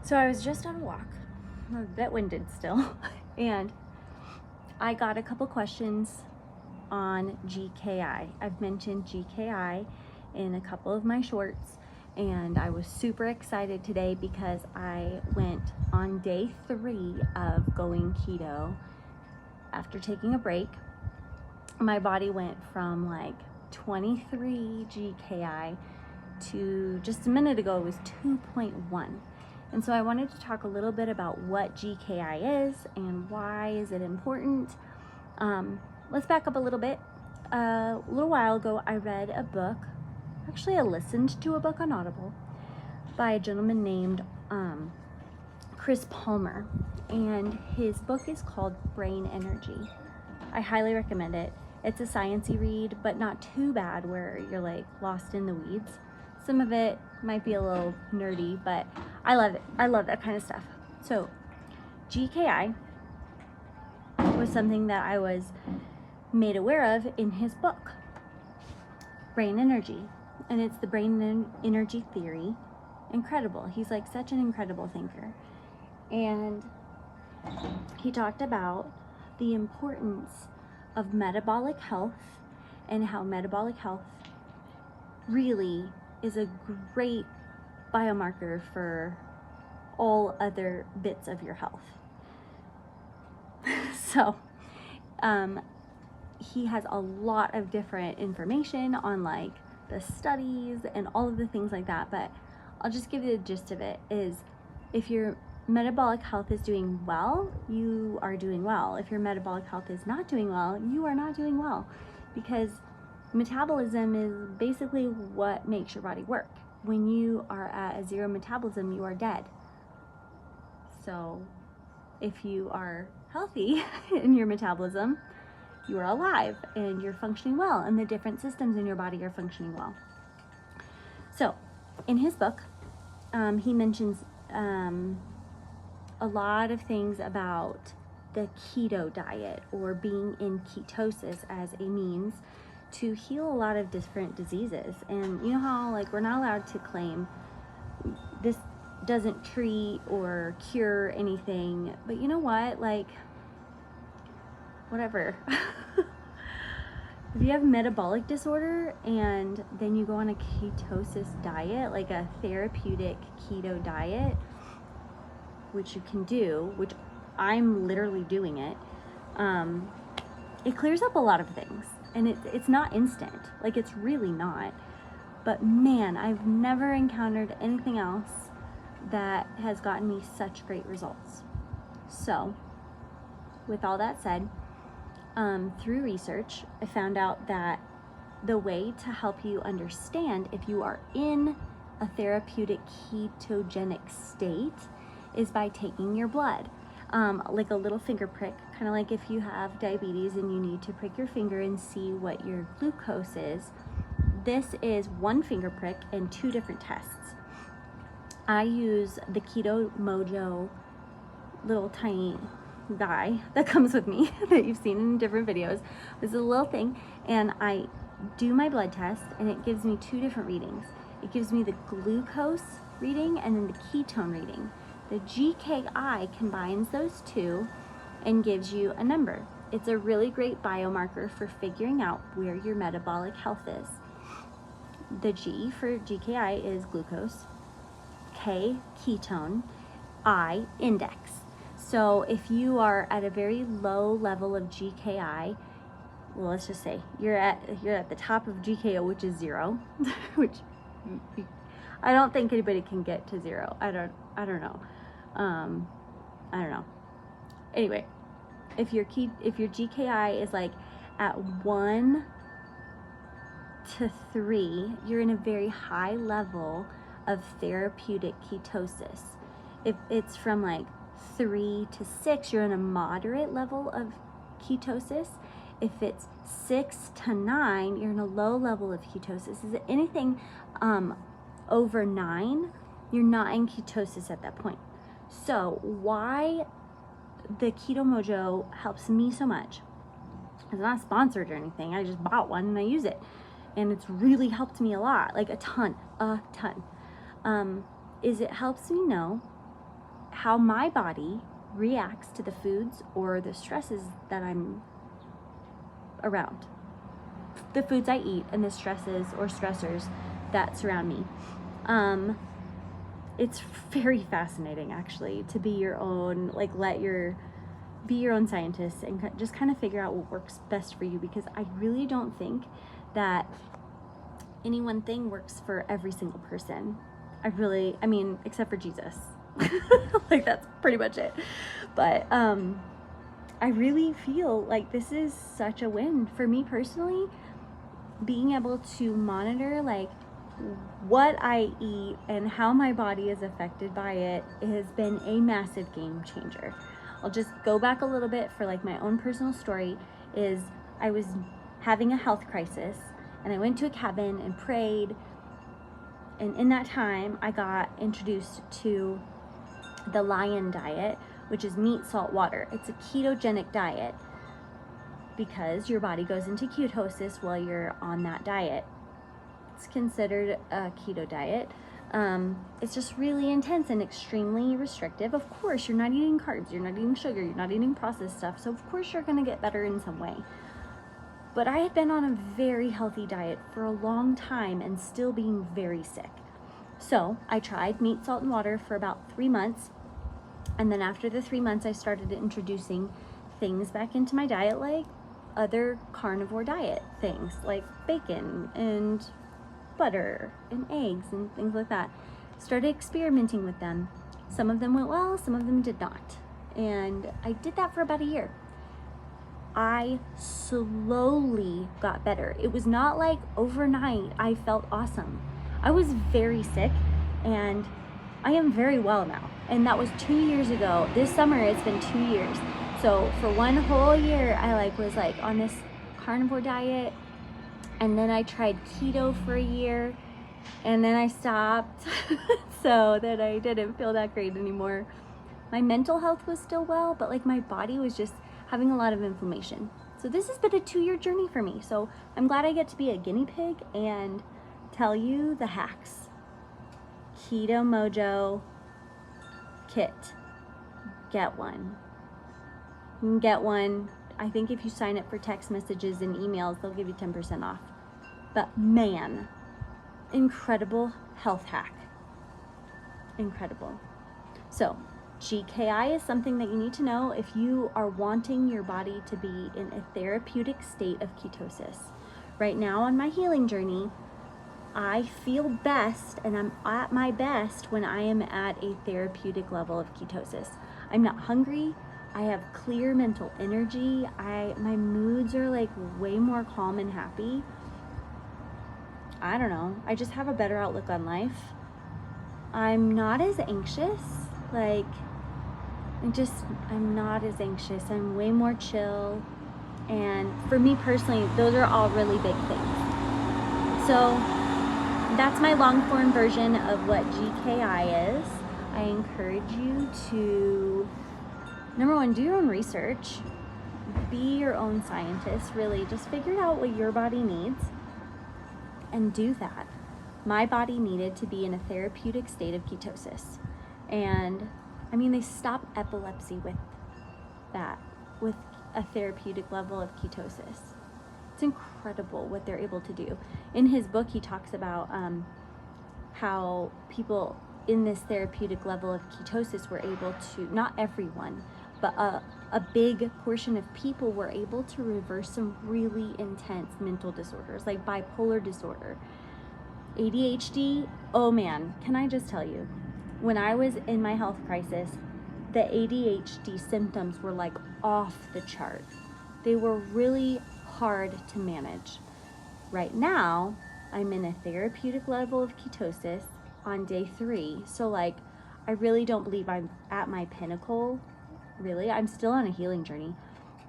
So I was just on a walk, I'm a bit winded still, and I got a couple questions on GKI. I've mentioned GKI in a couple of my shorts, and I was super excited today because I went on day 3 of going keto after taking a break. My body went from like 23 GKI to just a minute ago it was 2.1. And so I wanted to talk a little bit about what GKI is and why is it important. Let's back up a little bit. A little while ago, I read a book. Actually, I listened to a book on Audible by a gentleman named Chris Palmer. And his book is called Brain Energy. I highly recommend it. It's a sciencey read, but not too bad where you're like lost in the weeds. Some of it might be a little nerdy, but I love it. I love that kind of stuff. So GKI was something that I was made aware of in his book, Brain Energy. And it's the brain energy theory. Incredible. He's like such an incredible thinker. And he talked about the importance of metabolic health and how metabolic health really is a great biomarker for all other bits of your health. So he has a lot of different information on like the studies and all of the things like that, but I'll just give you the gist of it. Is if your metabolic health is doing well, you are doing well. If your metabolic health is not doing well, you are not doing well, because metabolism is basically what makes your body work. When you are at a zero metabolism, you are dead. So if you are healthy in your metabolism, you are alive and you're functioning well, and the different systems in your body are functioning well. So in his book, he mentions a lot of things about the keto diet, or being in ketosis, as a means to heal a lot of different diseases. And you know how like we're not allowed to claim this doesn't treat or cure anything, but you know what, like whatever. If you have metabolic disorder and then you go on a ketosis diet, like a therapeutic keto diet, which you can do, which I'm literally doing it, it clears up a lot of things. And it's not instant, like it's really not. But man, I've never encountered anything else that has gotten me such great results. So with all that said, through research, I found out that the way to help you understand if you are in a therapeutic ketogenic state is by taking your blood. Like a little finger prick, kind of like if you have diabetes and you need to prick your finger and see what your glucose is. This is one finger prick and 2 different tests. I use the Keto Mojo little tiny guy that comes with me that you've seen in different videos. This is a little thing, and I do my blood test and it gives me 2 different readings. It gives me the glucose reading and then the ketone reading. The GKI combines those 2 and gives you a number. It's a really great biomarker for figuring out where your metabolic health is. The G for GKI is glucose, K ketone, I index. So if you are at a very low level of GKI, well, let's just say you're at the top of GKO, which is 0, which I don't think anybody can get to 0. I don't know. I don't know. Anyway, if your GKI is like at 1 to 3, you're in a very high level of therapeutic ketosis. If it's from like 3 to 6, you're in a moderate level of ketosis. If it's 6 to 9, you're in a low level of ketosis. Is it anything over 9, you're not in ketosis at that point. So why the Keto Mojo helps me so much, it's not sponsored or anything, I just bought one and I use it, and it's really helped me a lot, like a ton, is it helps me know how my body reacts to the foods or the stresses that I'm around, the foods I eat and the stresses or stressors that surround me. It's very fascinating, actually, to be your own, like, be your own scientist and just kind of figure out what works best for you, because I really don't think that any one thing works for every single person. I mean, except for Jesus. Like, that's pretty much it. But I really feel like this is such a win for me personally, being able to monitor like what I eat and how my body is affected by it has been a massive game changer. I'll just go back a little bit for like my own personal story. Is I was having a health crisis and I went to a cabin and prayed, and in that time I got introduced to the Lion diet, which is meat, salt, water. It's a ketogenic diet because your body goes into ketosis while you're on that diet. It's considered a keto diet. It's just really intense and extremely restrictive. Of course, you're not eating carbs, you're not eating sugar, you're not eating processed stuff, so of course you're gonna get better in some way. But I had been on a very healthy diet for a long time and still being very sick. So I tried meat, salt, and water for about 3 months. And then after the 3 months, I started introducing things back into my diet, like other carnivore diet things, like bacon and butter and eggs and things like that. Started experimenting with them. Some of them went well, some of them did not. And I did that for about a year. I slowly got better. It was not like overnight I felt awesome. I was very sick and I am very well now. And that was 2 years ago. This summer it's been 2 years. So for one whole year I was on this carnivore diet, and then I tried keto for a year, and then I stopped. So that I didn't feel that great anymore. My mental health was still well, but like my body was just having a lot of inflammation. So this has been a 2-year journey for me. So I'm glad I get to be a guinea pig and tell you the hacks. Keto Mojo kit. Get one. You can get one. I think if you sign up for text messages and emails, they'll give you 10% off. But man, incredible health hack. Incredible. So GKI is something that you need to know if you are wanting your body to be in a therapeutic state of ketosis. Right now on my healing journey, I feel best and I'm at my best when I am at a therapeutic level of ketosis. I'm not hungry. I have clear mental energy. My moods are like way more calm and happy. I don't know. I just have a better outlook on life. I'm not as anxious. I'm not as anxious. I'm way more chill. And for me personally, those are all really big things. So that's my long form version of what GKI is. I encourage you to, number one, do your own research. Be your own scientist, really. Just figure out what your body needs and do that. My body needed to be in a therapeutic state of ketosis. And I mean, they stop epilepsy with that, with a therapeutic level of ketosis. It's incredible what they're able to do. In his book, he talks about how people in this therapeutic level of ketosis were able to, not everyone, but a big portion of people were able to reverse some really intense mental disorders, like bipolar disorder, ADHD. Oh man, can I just tell you, when I was in my health crisis, the ADHD symptoms were like off the chart. They were really hard to manage. Right now, I'm in a therapeutic level of ketosis on day 3. So I really don't believe I'm at my pinnacle. Really, I'm still on a healing journey,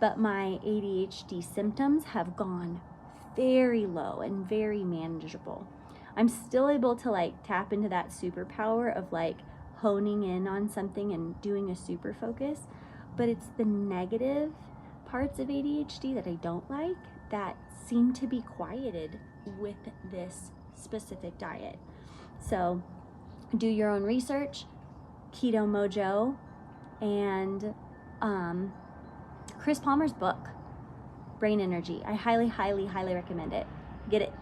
but my ADHD symptoms have gone very low and very manageable. I'm still able to tap into that superpower of honing in on something and doing a super focus, but it's the negative parts of ADHD that I don't like that seem to be quieted with this specific diet. So do your own research, Keto Mojo, and Chris Palmer's book, Brain Energy. I highly, highly, highly recommend it. Get it.